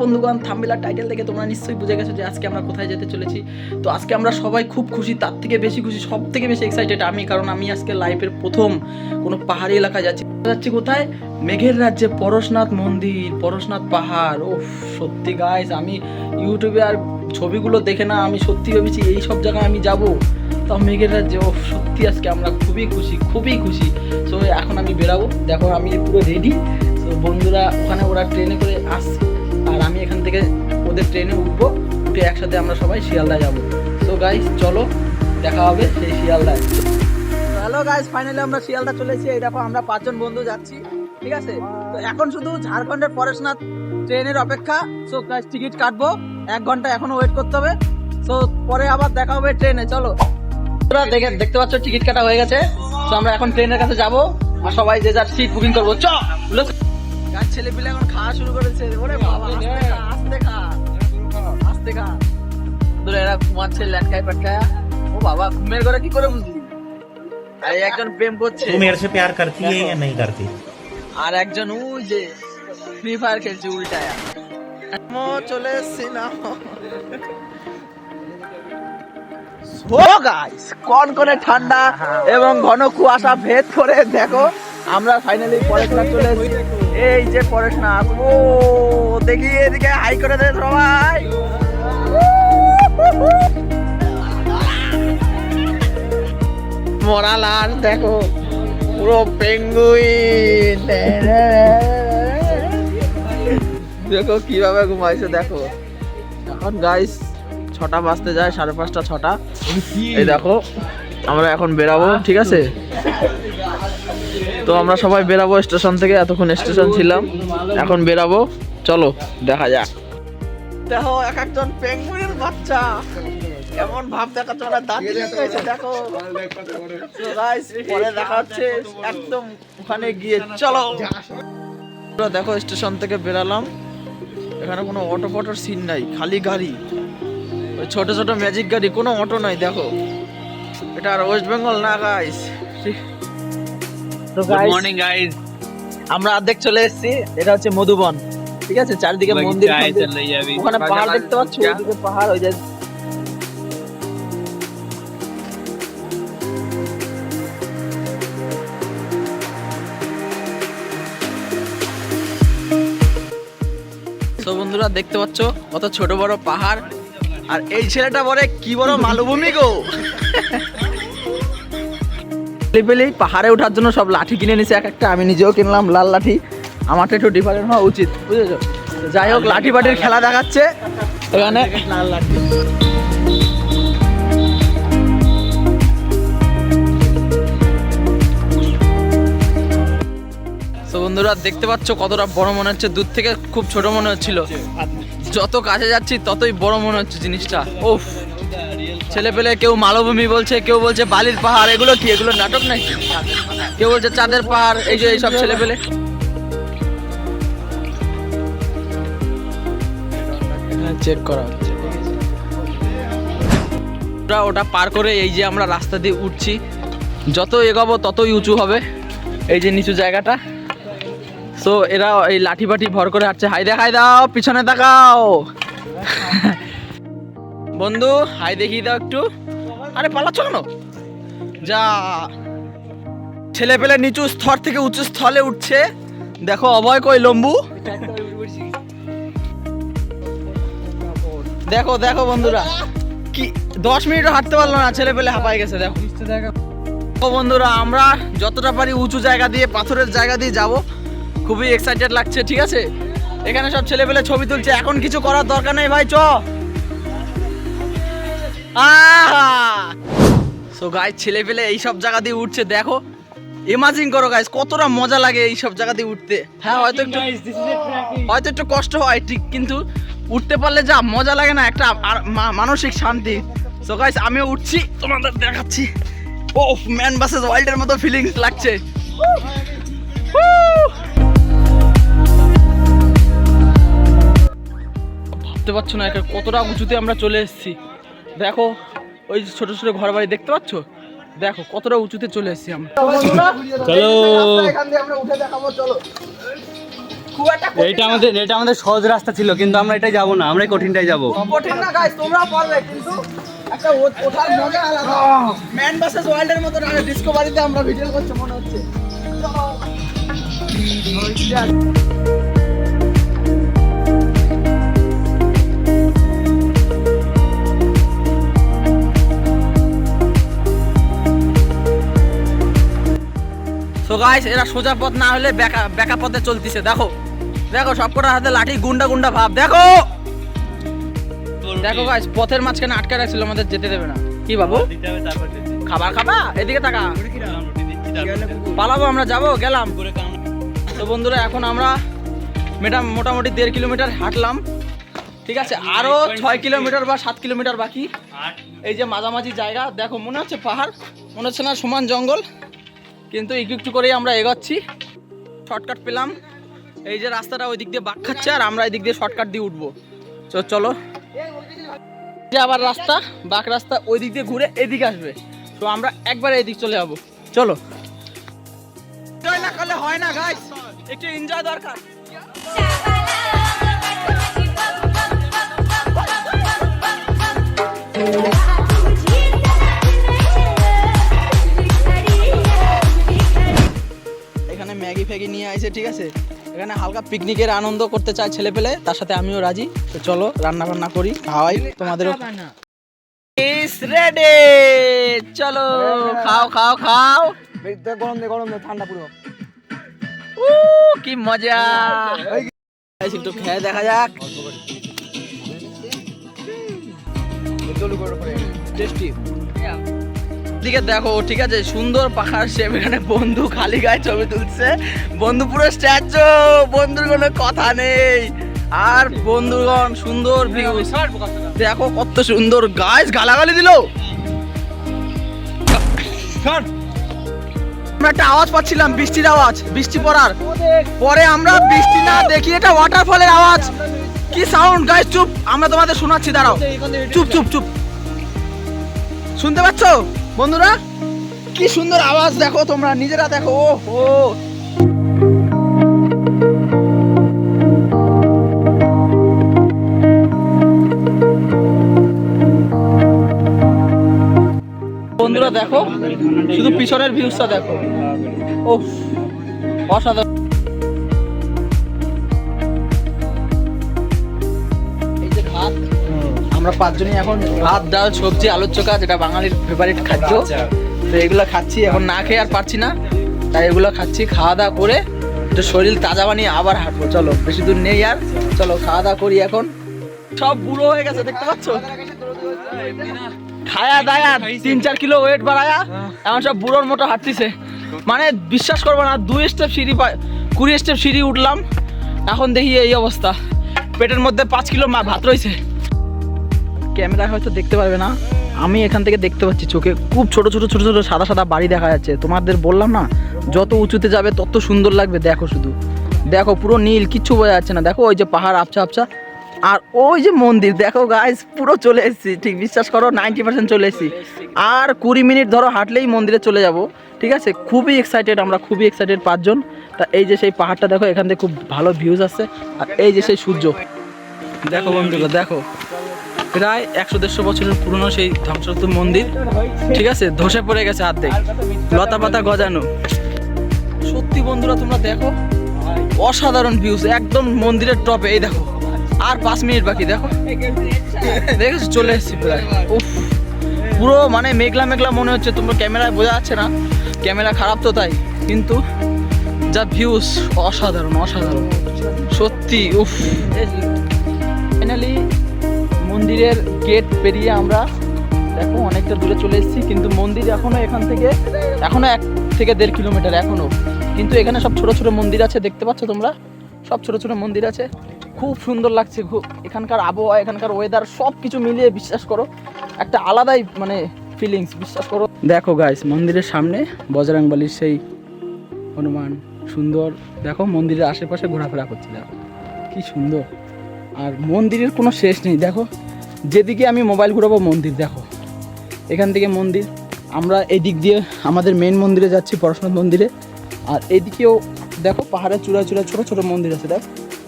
বন্ধুগণ, থাম্বনেল আর টাইটেল দেখে তোমরা নিশ্চয়ই বুঝে গেছো যে আজকে আমরা কোথায় যেতে চলেছি। তো আজকে আমরা সবাই খুব খুশি, তার থেকে বেশি খুশি, সব থেকে বেশি এক্সাইটেড আমি, কারণ আমি আজকে লাইফের প্রথম কোনো পাহাড়ি এলাকায় যাচ্ছি কোথায়? মেঘের রাজ্যে পরশনাথ মন্দির, পরশনাথ পাহাড়। ও সত্যি গাইস, আমি ইউটিউবে আর ছবিগুলো দেখে না আমি সত্যি ভেবেছি এই সব জায়গায় আমি যাব, তাও মেঘের রাজ্যে। ও সত্যি আজকে আমরা খুবই খুশি। সো এখন আমি বেরাবো, দেখো আমি পুরো রেডি। তো বন্ধুরা ওখানে ওরা ট্রেনে করে আসছে, আর আমি এখান থেকে ওদের ট্রেনে উঠবো, উঠে একসাথে আমরা সবাই শিয়ালদায় যাবো। সো গাইস চলো, দেখা হবে সেই শিয়ালদায়। হ্যালো গাইস, ফাইনালি আমরা শিয়ালদা চলে এসেছি। এই দেখো আমরা 5 জন বন্ধু যাচ্ছি, ঠিক আছে? তো এখন শুধু ঝাড়খণ্ডের পরশনাথ ট্রেনের অপেক্ষা। সো গাইস টিকিট কাটবো, 1 ঘন্টা এখনো ওয়েট করতে হবে। সো পরে আবার দেখা হবে ট্রেনে। চলো, তোমরা দেখতে পাচ্ছ টিকিট কাটা হয়ে গেছে। তো আমরা এখন ট্রেনের কাছে যাবো, আর সবাই যে যার সিট বুকিং করবো। চলো, ছেলে পিলে এখন খাওয়া শুরু করেছে। ওরে বাবা, আস্তে খা। এরা ঘুমাচ্ছে ল্যাটকায় পাটকায়। ও বাবা, ঘুমের ঘরে কি করে বুঝলি? আর একজন প্রেম করছে। तू मेरे से प्यार करती है या नहीं करती? আর একজন ওই যে ফ্রি ফায়ার খেলছে উল্টায়া। চলে এসছি না। ও গাইস, কনকনে ঠান্ডা এবং ঘন কুয়াশা ভেদ করে দেখো আমরা ফাইনালি পরশনাথ চলে এসেছি। এই যে পরশনাথ, ও দেখি এদিকে হাই করে দে সবাই। মরাল আর দেখো পুরো পেঙ্গুইন, দেখো কিভাবে ঘুমাইছে। দেখো এখন গাইস 6টা বাজতে যায়, 5:30 6টা। এই দেখো আমরা এখন বেরাবো, ঠিক আছে? তো আমরা সবাই বেরাবো স্টেশন থেকে, এতক্ষণ স্টেশন ছিলাম, এখন বেরাবো। চলো দেখা যাক। দেখো এক একজন পেঙ্গুইনের বাচ্চা এমন ভাব দেখাচ্ছে, ওরা দাঁত হয়েছে। দেখো গাইস, পরে দেখা হচ্ছে একদম ওখানে গিয়ে। চলো, দেখো স্টেশন থেকে বেরালাম, এখানে কোনো অটো ফটোর সিন নাই, খালি গাড়ি, ওই ছোট ছোট ম্যাজিক গাড়ি, কোনো অটো নাই। দেখো এটা আর ওয়েস্ট বেঙ্গল না গাইস। তো গুড মর্নিং গাইস, আমরা অর্ধেক চলে এসেছি। এটা হচ্ছে মধুবন, ঠিক আছে? চারিদিকে মন্দির, ওখানে পাহাড় দেখতে পাচ্ছ, ওইদিকে পাহাড়, ওই যে বন্ধুরা দেখতে পাচ্ছ কত ছোট বড় পাহাড়, আর এই ছেলেটা বলে কি বড় মালভূমি গো। পাহাড়ে ওঠার জন্য সব লাঠি কিনে নিছে এক একটা, আমি নিজেও কিনলাম লাল লাঠি। আমারটা একটু ডিফারেন্ট হওয়া উচিত, বুঝেছো? যাই হোক, লাঠি বাটির খেলা দেখাচ্ছে এখানে। লাল লাঠি বন্ধুরা দেখতে পাচ্ছ কতটা বড় মনে হচ্ছে, দূর থেকে খুব ছোট মনে হচ্ছিল, যত কাছে যাচ্ছি ততই বড় মনে হচ্ছে জিনিসটা। ওফ, ছেলে পেলে কেউ মালভূমি বলছে, কেউ বলছে বালির পাহাড়। এগুলো কি? এগুলো নাটক নাকি? কেউ বলছে চাঁদের পাহাড়। এই যে এইসব ছেলে পেলে চেক করা হচ্ছে। ওটা পার করে এই যে আমরা রাস্তা দিয়ে উঠছি, যত এগোবো ততই উঁচু হবে এই যে নিচু জায়গাটা। সো এরা এই লাঠি বাটি ভর করে হাঁটছে। হাই দাও, পিছনে তাকাও। বন্ধু হাই দেখিয়ে দাও একটু। আরে পালাচ্ছ কেন? যা, ছেলে পেলে নিচু স্তর থেকে উঁচু স্থলে উঠছে। দেখো অভয় কই লম্বু। দেখো দেখো বন্ধুরা, কি 10 মিনিটও হাঁটতে পারলো না, ছেলে পেলে হাঁপাই গেছে। দেখো বন্ধুরা, আমরা যতটা পারি উঁচু জায়গা দিয়ে, পাথরের জায়গা দিয়ে যাব। খুবই এক্সাইটেড লাগছে, ঠিক আছে? এখানে সব ছেলে পেলে ছবি তুলছে, এখন কিছু করার দরকার নেই ভাই, চ। সো গাইস, ছেলে পেলে এইসব জায়গা দিয়ে উঠছে, দেখো। ইমাজিন করো গাইস, কতটা মজা লাগে এইসব জায়গা দিয়ে উঠতে। হ্যাঁ, হয়তো একটু কষ্ট হয় ঠিক, কিন্তু উঠতে পারলে যা মজা লাগে না, একটা মানসিক শান্তি। সো গাইস, আমিও উঠছি, তোমাদের দেখাচ্ছি। ও ম্যান ভার্সেস ওয়াইল্ডের মতো ফিলিংস লাগছে। ভাবতে পারছো না কতটা উঁচুতে আমরা চলে এসেছি। দেখো ওই ছোট ছোট ঘর বাড়ি দেখতে পাচ্ছ, দেখো কতটা উঁচুতে চলে এসেছি আমরা। চলো, এখান দিয়ে আমরা উঠে দেখাবো। চলো, খুব একটা এটা আমাদের সহজ রাস্তা ছিল, কিন্তু আমরা এটাই যাবো না, আমরা কঠিনটাই যাবো। কঠিন না গাইস, তোমরা পারবে, কিন্তু একটা ওঠার মজা আলাদা। ম্যান ভার্সেস ওয়াইল্ডের মতো না, ডিসকভারিতে আমরা ভিডিও করতে মনে হচ্ছে। সো গাইস, এরা সোজা পথ না হলে বেকা পথে চলতেছে। দেখো দেখো সবকটার হাতে লাঠি, গুন্ডা গুন্ডা ভাব। দেখো দেখো গাইস, পথের মাঝখানে আটকে রাখছিল, আমাদের যেতে দেবে না। কি বাবু, খাবার খাবা? এদিকে তাকা, পালাবো আমরা, যাবো গেলাম। তো বন্ধুরা, এখন আমরা মোটামুটি 1.5 কিলোমিটার হাঁটলাম, ঠিক আছে? আরো 6 কিলোমিটার বা 7 কিলোমিটার বাকি। এই যে মাঝামাঝি জায়গা, দেখো মনে হচ্ছে পাহাড়, মনে হচ্ছে না সমান জঙ্গল, কিন্তু একটু একটু করেই আমরা এগোচ্ছি। শর্টকাট পেলাম, এই যে রাস্তাটা ওই দিক দিয়ে বাঁক খাচ্ছে, আর আমরা এই দিক দিয়ে শর্টকাট দিয়ে উঠবো। চলো, যে আবার রাস্তা বাঁক রাস্তা, ওই দিক দিয়ে ঘুরে এদিকে আসবে। তো আমরা একবার এদিক চলে যাবো। চলো, এনজয় না করলে হয় না গাইস, একটু এনজয় দরকার। এখানে ম্যাগি ফ্যাগি নিয়ে আইছে, ঠিক আছে? এখানে হালকা পিকনিকের আনন্দ করতে চায় ছেলে পেলে, তার সাথে আমিও রাজি। তো চলো রান্না বান্না করি, খাওয়াই তোমাদেরও। ইস রেডি, চলো খাও খাও খাও। গরম নেই, ঠান্ডা পুরো। কি মজা, একটু খেয়ে দেখা যাক। দিকে দেখো, ঠিক আছে, সুন্দর পাখার শেপ। এখানে বন্ধু খালি গায়ে ছবি তুলছে, বন্ধু পুরো স্ট্যাচু, বন্ধুর কোনো কথা নেই। আর বন্ধুগণ, সুন্দর ভিউ, দেখো কত সুন্দর। গাইস গালাগালি দিল, আমরা একটা আওয়াজ পাচ্ছিলাম, বৃষ্টির আওয়াজ, বৃষ্টি পড়ার পরে আমরা বৃষ্টি না দেখি এটা ওয়াটারফলের আওয়াজ। কি সাউন্ড গাইস, চুপ, আমরা তোমাদের শোনাচ্ছি, দাঁড়াও, চুপ চুপ চুপ। শুনতে পাচ্ছ বন্ধুরা? কি সুন্দর আওয়াজ, দেখো তোমরা নিজেরা দেখো। ও বন্ধুরা দেখো, শুধু পিছনের ভিউজটা দেখো। ও অসাধারণ। এই যে ভাত, আমরা 5 জনই এখন ভাত, ডাল, সবজি, আলুর চোখা, যেটা বাঙালির ফেভারিট খাদ্য। তো এগুলো খাচ্ছি, এখন না খেয়ে আর পারছি না, তাই এগুলো খাচ্ছি। খাওয়া দাওয়া করে একটু শরীর তাজা বানিয়ে আবার হাঁটবো। চলো, বেশি দূর নেই আর, চলো খাওয়া দাওয়া করি। এখন সব বুড়ো হয়ে গেছে, দেখতে পাচ্ছ? খায়া দায়া 3-4 কিলো ওয়েট বাড়ায়া এখন সব বুড়োর মতো হাঁটতিছে। মানে বিশ্বাস করবো না, 2 স্টেপ সিঁড়ি, 20 স্টেপ সিঁড়ি উঠলাম, এখন দেখি এই অবস্থা। পেটের মধ্যে 5 কিলো ভাত রয়েছে। ক্যামেরায় হয়তো দেখতে পারবে না, আমি এখান থেকে দেখতে পাচ্ছি চোখে খুব ছোট ছোট ছোট ছোট সাদা সাদা বাড়ি দেখা যাচ্ছে। তোমাদের বললাম না, যত উঁচুতে যাবে তত সুন্দর লাগবে। দেখো শুধু দেখো, পুরো নীল, কিচ্ছু বোঝা যাচ্ছে না। দেখো ওই যে পাহাড় আবছা আবছা, আর ওই যে মন্দির দেখো গাইস, পুরো চলে এসেছি, ঠিক বিশ্বাস করো 90% চলে এসেছি। আর 20 মিনিট ধরো হাঁটলেই মন্দিরে চলে যাব, ঠিক আছে? খুবই এক্সাইটেড আমরা, খুবই এক্সাইটেড 5 জন। তা এই যে সেই পাহাড়টা দেখো, এখান থেকে খুব ভালো ভিউজ আসছে। আর এই যে সেই সূর্য দেখো বন্ধুরা, দেখো প্রায় 100-150 বছরের পুরনো সেই ধ্বংসপ্রাপ্ত মন্দির, ঠিক আছে? ধসে পড়ে গেছে অর্ধেক, লতা পাতা গজানো। সত্যি বন্ধুরা, তোমরা দেখো অসাধারণ ভিউজ, একদম মন্দিরের টপে। এই দেখো, আর 5 মিনিট বাকি, দেখো দেখেছো চলে এসেছি প্রায়। উফ, পুরো মানে মেঘলা মেঘলা মনে হচ্ছে, তোমরা ক্যামেরায় বোঝা যাচ্ছে না, ক্যামেরা খারাপ তো তাই, কিন্তু যা ভিউজ অসাধারণ অসাধারণ সত্যি। উফ, ফাইনালি মন্দিরের গেট পেরিয়ে আমরা দেখো অনেকটা দূরে চলে এসেছি, কিন্তু মন্দির এখনো এখান থেকে 1 থেকে 1.5 কিলোমিটার এখনো। কিন্তু এখানে সব ছোট ছোট মন্দির আছে, দেখতে পাচ্ছ তোমরা, সব ছোট ছোট মন্দির আছে। খুব সুন্দর লাগছে, এখানকার আবহাওয়া, এখানকার ওয়েদার সব কিছু মিলিয়ে বিশ্বাস করো একটা আলাদাই মানে ফিলিংস, বিশ্বাস করো। দেখো গাইস, মন্দিরের সামনে বজরংবলীর সেই হনুমান সুন্দর, দেখো মন্দিরের আশেপাশে ঘোরাফেরা করছে, দেখো কি সুন্দর। আর মন্দিরের কোনো শেষ নেই, দেখো যেদিকে আমি মোবাইল ঘুরাবো মন্দির, দেখো এখান থেকে মন্দির। আমরা এই দিক দিয়ে আমাদের মেন মন্দিরে যাচ্ছি, পরশুনাথ মন্দিরে, আর এইদিকেও দেখো পাহাড়ের চূড়ায় চূড়ায় ছোট ছোট মন্দির আছে, দেখ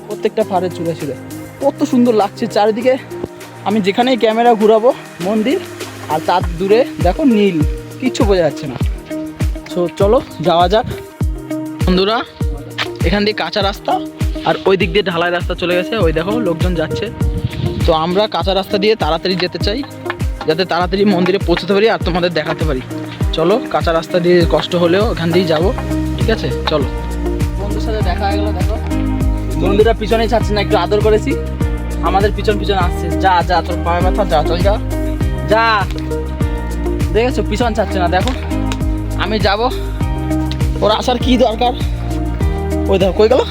প্রত্যেকটা পাহাড়ের চূড়ায় চূড়ায় কত সুন্দর লাগছে চারিদিকে। আমি যেখানেই ক্যামেরা ঘুরাবো মন্দির, আর তার দূরে দেখো নীল, কিচ্ছু বোঝা যাচ্ছে না। সো চলো যাওয়া যাক বন্ধুরা। এখান দিয়ে কাঁচা রাস্তা, আর ওই দিক দিয়ে ঢালাই রাস্তা চলে গেছে, ওই দেখো লোকজন যাচ্ছে। তো আমরা কাঁচা রাস্তা দিয়ে তাড়াতাড়ি যেতে চাই, যাতে তাড়াতাড়ি মন্দিরে পৌঁছতে পারি আর তোমাদের দেখাতে পারি। চলো কাঁচা রাস্তা দিয়ে কষ্ট হলেও ওখান দিয়েই যাবো, ঠিক আছে চলো। বন্ধুর সাথে দেখা হয়ে গেলো, দেখো বন্ধুরা পিছনেই ছাড়ছে না, একটু আদর করেছি, আমাদের পিছন পিছন আসছে। যা যা তোর পায়ে ব্যথা, যা চল যা যা, দেখেছো পিছন ছাড়ছে না। দেখো আমি যাব, ওর আসার কি দরকার। ওই দেখো কই গেল,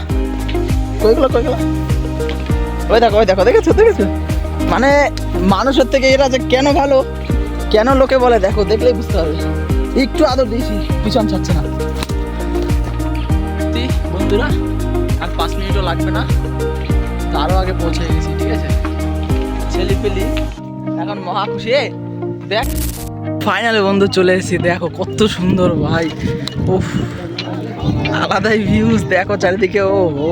কই গেল, কই গেল, ওই দেখো, ওই দেখো, দেখেছো দেখেছো। মানে মানুষের থেকে এরা যে কেন ভালো, কেন লোকে বলে, দেখো দেখলেই বুঝতে পারবে। একটু আদর দিয়েছি, পিছন ছাড়ছে না। বন্ধুরা আর 5 মিনিটও লাগবে না, তারও আগে পৌঁছে গেছি, ঠিক আছে। ছেলে পেলি এখন মহা খুশি। দেখ ফাইনালি বন্ধু চলে এসেছি, দেখো কত সুন্দর ভাই, উফ আলাদাই ভিউজ, দেখো চারিদিকে। ও ও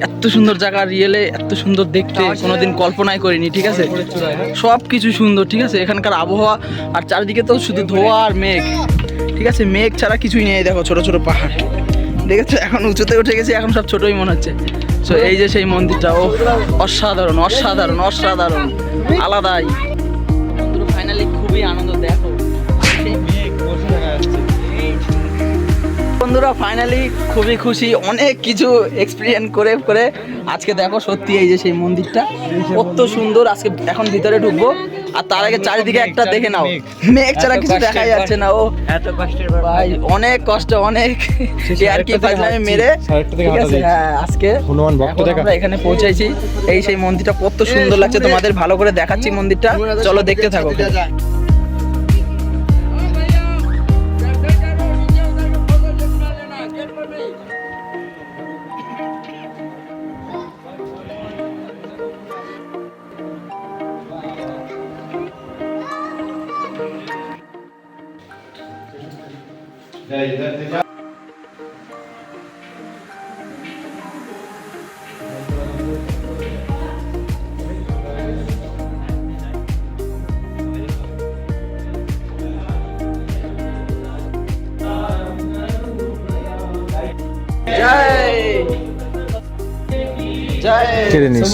এত সুন্দর জায়গা, রিয়েলে এত সুন্দর দেখতে কোনোদিন কল্পনাই করিনি, ঠিক আছে। সব কিছু সুন্দর, ঠিক আছে। এখানকার আবহাওয়া আর চারিদিকে তো শুধু ধোঁয়া আর মেঘ, ঠিক আছে। মেঘ ছাড়া কিছুই নেই, দেখো ছোট ছোট পাহাড়, দেখেছো। এখন উঁচুতে উঠে গেছি, এখন সব ছোটই মনে হচ্ছে। তো এই যে সেই মন্দিরটা, ও অসাধারণ অসাধারণ অসাধারণ, আলাদাই। বন্ধুরা ফাইনালি খুবই আনন্দ, দেখো বন্ধুরা ফাইনালি খুবই খুশি, অনেক কিছু এক্সপিরিয়েন্স করে করে আজকে দেখো সত্যি এই যে সেই মন্দিরটা কত সুন্দর। আজকে এখন ভিতরে ঢুকবো, আর তার আগে চারিদিকে একটা দেখে নাও, মেঘ ছাড়া কিছু দেখা যাচ্ছে না। ও এত কষ্টের ভাই অনেক কষ্ট, অনেক আর কি ফাইনালি মেরে, ঠিক আছে। হ্যাঁ আজকে আমরা এখানে পৌঁছাইছি, এই সেই মন্দিরটা কত সুন্দর লাগছে, তোমাদের ভালো করে দেখাচ্ছি মন্দিরটা, চলো দেখতে থাকো।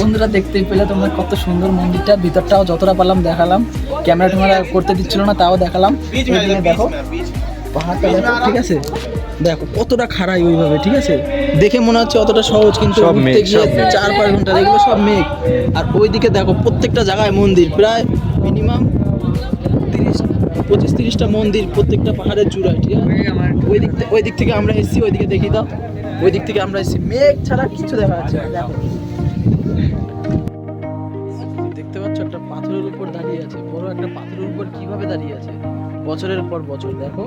বন্ধুরা দেখতেই পেলে তোমরা কত সুন্দর মন্দিরটা, ভিতরটাও যতটা পারলাম দেখালাম, ক্যামেরা ট্যামেরা করতে দিচ্ছিল না তাও দেখালাম। দেখো পাহাড়টা দেখো, ঠিক আছে, দেখো কতটা খাড়াই ওইভাবে, ঠিক আছে। দেখে মনে হচ্ছে অতটা সহজ, কিন্তু উঠতে গিয়ে 4-5 ঘন্টা, এগুলো সব মেঘ। আর ওইদিকে দেখো প্রত্যেকটা জায়গায় মন্দির, প্রায় মিনিমাম 25-30টা মন্দির প্রত্যেকটা পাহাড়ের চূড়ায়, ঠিক আছে। ওই দিক থেকে আমরা এসেছি, ওইদিকে দেখি দাও, ওই দিক থেকে আমরা এসেছি, মেঘ ছাড়া কিছু দেখা যাচ্ছে না। দেখো দেখতে পাচ্ছ একটা পাথরের উপর দাঁড়িয়ে আছে, বড় একটা পাথরের উপর কিভাবে দাঁড়িয়ে আছে বছরের পর বছর। দেখো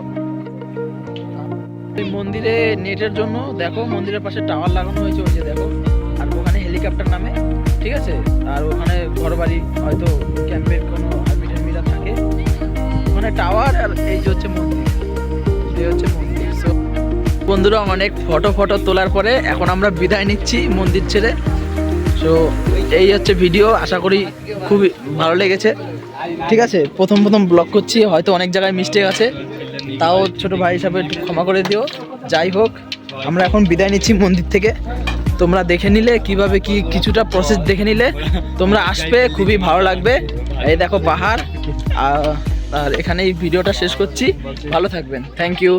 এই মন্দিরে নেটের জন্য দেখো মন্দিরের পাশে টাওয়ার লাগানো হয়েছে, ওই যে দেখো। আর ওখানে হেলিকপ্টার নামে, ঠিক আছে। আর ওখানে ঘরবাড়ি, হয়তো ক্যাম্পের কোনো আর্মিটার মিরা থাকে ওখানে, টাওয়ার। আর এই যে হচ্ছে মন্দির, এই হচ্ছে মন্দির। সো বন্ধুরা অনেক ফটো তোলার পরে এখন আমরা বিদায় নিচ্ছি মন্দির ছেড়ে। সো এই হচ্ছে ভিডিও, আশা করি খুবই ভালো লেগেছে, ঠিক আছে। প্রথম ব্লগ করছি, হয়তো অনেক জায়গায় মিস্টেক আছে, তাও ছোট ভাই হিসাবে একটু ক্ষমা করে দিও। যাই হোক আমরা এখন বিদায় নিচ্ছি মন্দির থেকে, তোমরা দেখে নিলে কিভাবে কি কিছুটা প্রসেস দেখে নিলে তোমরা আসবে, খুবই ভালো লাগবে। এই দেখো পাহাড়, আর এখানেই ভিডিওটা শেষ করছি, ভালো থাকবেন, থ্যাংক ইউ।